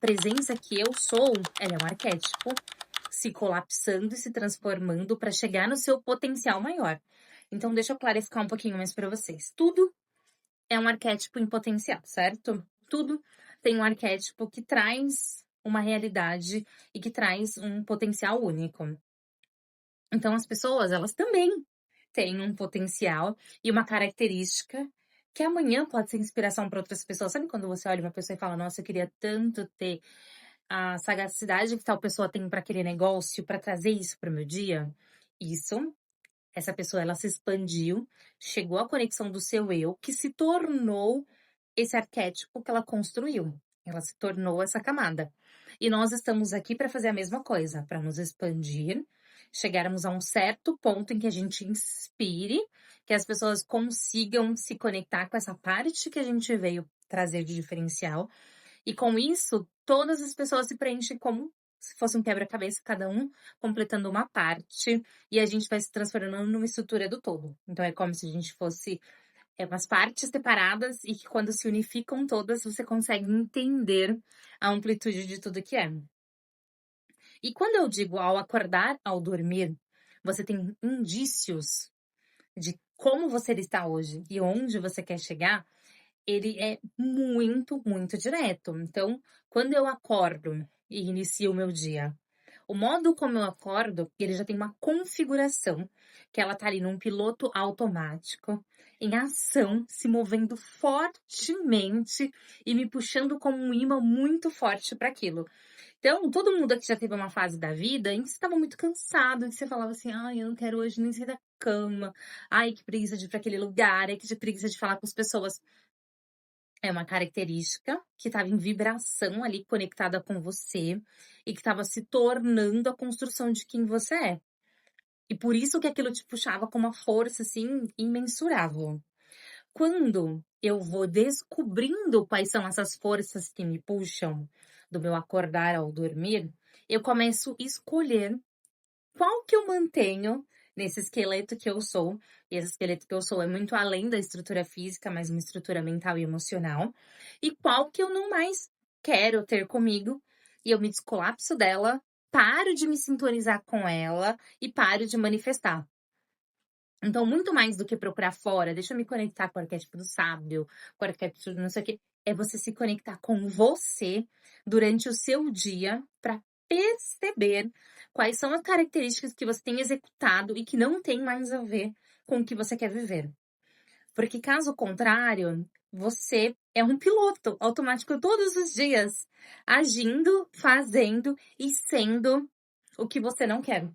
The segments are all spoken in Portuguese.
presença que eu sou, ela é um arquétipo se colapsando e se transformando para chegar no seu potencial maior. Então, deixa eu clarificar um pouquinho mais para vocês. Tudo é um arquétipo em potencial, certo? Tudo tem um arquétipo que traz uma realidade e que traz um potencial único. Então, as pessoas, elas também têm um potencial e uma característica que amanhã pode ser inspiração para outras pessoas. Sabe quando você olha uma pessoa e fala, nossa, eu queria tanto ter a sagacidade que tal pessoa tem para aquele negócio, para trazer isso para o meu dia? Isso, essa pessoa, ela se expandiu, chegou à conexão do seu eu, que se tornou esse arquétipo que ela construiu. Ela se tornou essa camada. E nós estamos aqui para fazer a mesma coisa, para nos expandir, chegarmos a um certo ponto em que a gente inspire, que as pessoas consigam se conectar com essa parte que a gente veio trazer de diferencial. E com isso, todas as pessoas se preenchem como se fosse um quebra-cabeça, cada um completando uma parte, e a gente vai se transformando numa estrutura do todo. Então é como se a gente fosse umas partes separadas e que quando se unificam todas, você consegue entender a amplitude de tudo que é. E quando eu digo ao acordar, ao dormir, você tem indícios de como você está hoje e onde você quer chegar, ele é muito, muito direto. Então, quando eu acordo e inicio o meu dia, o modo como eu acordo, ele já tem uma configuração, que ela tá ali num piloto automático, em ação, se movendo fortemente e me puxando como um imã muito forte para aquilo. Então, todo mundo aqui já teve uma fase da vida em que você estava muito cansado, em que você falava assim, ai, eu não quero hoje nem sair da cama, ai, que preguiça de ir para aquele lugar, ai, que preguiça de falar com as pessoas. É uma característica que estava em vibração ali, conectada com você, e que estava se tornando a construção de quem você é. E por isso que aquilo te puxava com uma força, assim, imensurável. Quando eu vou descobrindo quais são essas forças que me puxam, do meu acordar ao dormir, eu começo a escolher qual que eu mantenho nesse esqueleto que eu sou. E esse esqueleto que eu sou é muito além da estrutura física, mas uma estrutura mental e emocional. E qual que eu não mais quero ter comigo. E eu me descolapso dela, paro de me sintonizar com ela e paro de manifestar. Então, muito mais do que procurar fora, deixa eu me conectar com o arquétipo do sábio, com o arquétipo do não sei o quê, é você se conectar com você durante o seu dia para perceber quais são as características que você tem executado e que não tem mais a ver com o que você quer viver. Porque caso contrário, você é um piloto automático todos os dias, agindo, fazendo e sendo o que você não quer.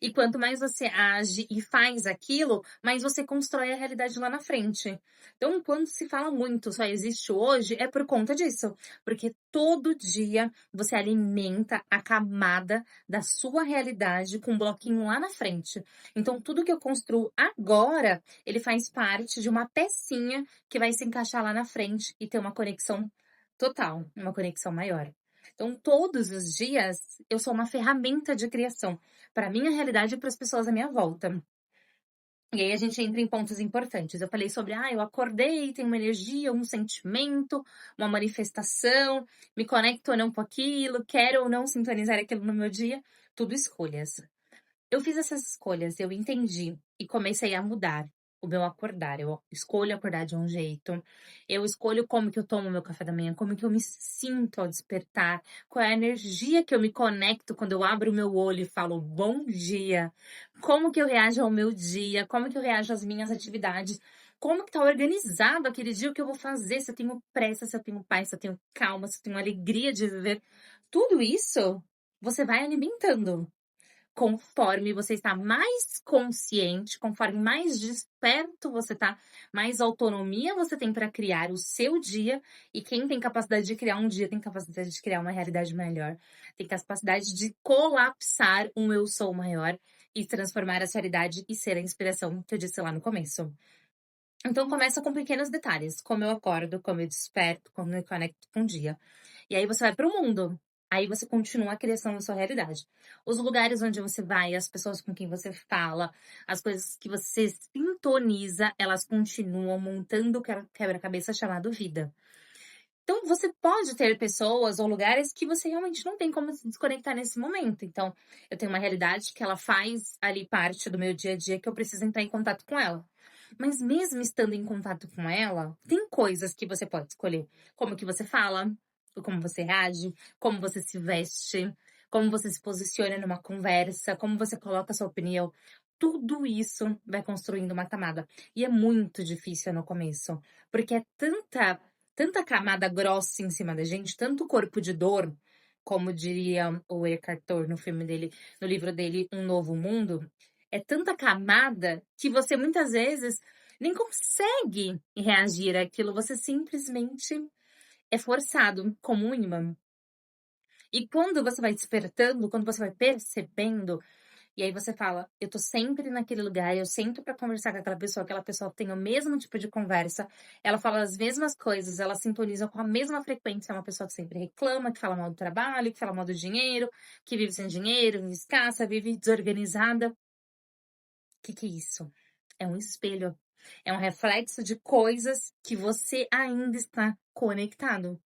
E quanto mais você age e faz aquilo, mais você constrói a realidade lá na frente. Então, quando se fala muito só existe hoje, é por conta disso. Porque todo dia você alimenta a camada da sua realidade com um bloquinho lá na frente. Então, tudo que eu construo agora, ele faz parte de uma pecinha que vai se encaixar lá na frente e ter uma conexão total, uma conexão maior. Então, todos os dias, eu sou uma ferramenta de criação para minha realidade e para as pessoas à minha volta. E aí a gente entra em pontos importantes. Eu falei sobre, eu acordei, tenho uma energia, um sentimento, uma manifestação, me conecto ou não com aquilo, quero ou não sintonizar aquilo no meu dia, tudo escolhas. Eu fiz essas escolhas, eu entendi e comecei a mudar o meu acordar. Eu escolho acordar de um jeito, eu escolho como que eu tomo meu café da manhã, como que eu me sinto ao despertar, qual é a energia que eu me conecto quando eu abro o meu olho e falo bom dia, como que eu reajo ao meu dia, como que eu reajo às minhas atividades, como que tá organizado aquele dia, o que eu vou fazer, se eu tenho pressa, se eu tenho paz, se eu tenho calma, se eu tenho alegria de viver. Tudo isso você vai alimentando. Conforme você está mais consciente, conforme mais desperto você está, mais autonomia você tem para criar o seu dia. E quem tem capacidade de criar um dia tem capacidade de criar uma realidade melhor. Tem capacidade de colapsar um eu sou maior e transformar essa realidade e ser a inspiração que eu disse lá no começo. Então começa com pequenos detalhes, como eu acordo, como eu desperto, como eu me conecto com o dia. E aí você vai para o mundo. Aí você continua a criação da sua realidade. Os lugares onde você vai, as pessoas com quem você fala, as coisas que você sintoniza, elas continuam montando o quebra-cabeça chamado vida. Então, você pode ter pessoas ou lugares que você realmente não tem como se desconectar nesse momento. Então, eu tenho uma realidade que ela faz ali parte do meu dia a dia que eu preciso entrar em contato com ela. Mas mesmo estando em contato com ela, tem coisas que você pode escolher. Como que você fala, como você reage, como você se veste, como você se posiciona numa conversa, como você coloca a sua opinião. Tudo isso vai construindo uma camada. E é muito difícil no começo, porque é tanta camada grossa em cima da gente, tanto corpo de dor, como diria o Eckhart Tolle no filme dele, no livro dele, Um Novo Mundo, é tanta camada que você muitas vezes nem consegue reagir àquilo, você simplesmente é forçado, como um imã. E quando você vai despertando, quando você vai percebendo, e aí você fala, eu tô sempre naquele lugar, eu sento pra conversar com aquela pessoa tem o mesmo tipo de conversa, ela fala as mesmas coisas, ela sintoniza com a mesma frequência, é uma pessoa que sempre reclama, que fala mal do trabalho, que fala mal do dinheiro, que vive sem dinheiro, vive escassa, vive desorganizada. Que é isso? É um espelho. É um reflexo de coisas que você ainda está conectado.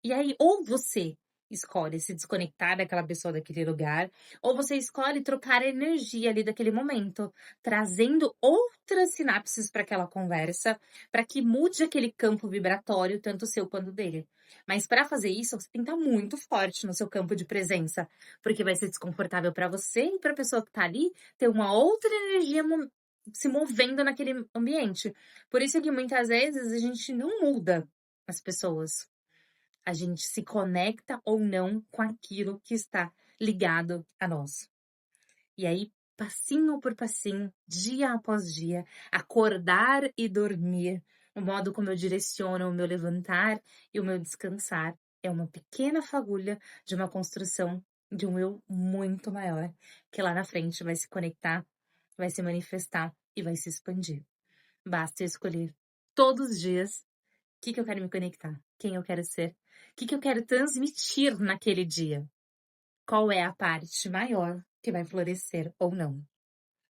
E aí, ou você escolhe se desconectar daquela pessoa, daquele lugar, ou você escolhe trocar a energia ali daquele momento, trazendo outras sinapses para aquela conversa, para que mude aquele campo vibratório, tanto seu quanto dele. Mas para fazer isso, você tem que estar muito forte no seu campo de presença, porque vai ser desconfortável para você e para a pessoa que está ali ter uma outra energia se movendo naquele ambiente. Por isso que muitas vezes a gente não muda as pessoas. A gente se conecta ou não com aquilo que está ligado a nós. E aí, passinho por passinho, dia após dia, acordar e dormir, o modo como eu direciono o meu levantar e o meu descansar, é uma pequena fagulha de uma construção de um eu muito maior, que lá na frente vai se conectar, vai se manifestar e vai se expandir. Basta eu escolher todos os dias que eu quero me conectar? Quem eu quero ser? Que eu quero transmitir naquele dia? Qual é a parte maior que vai florescer ou não?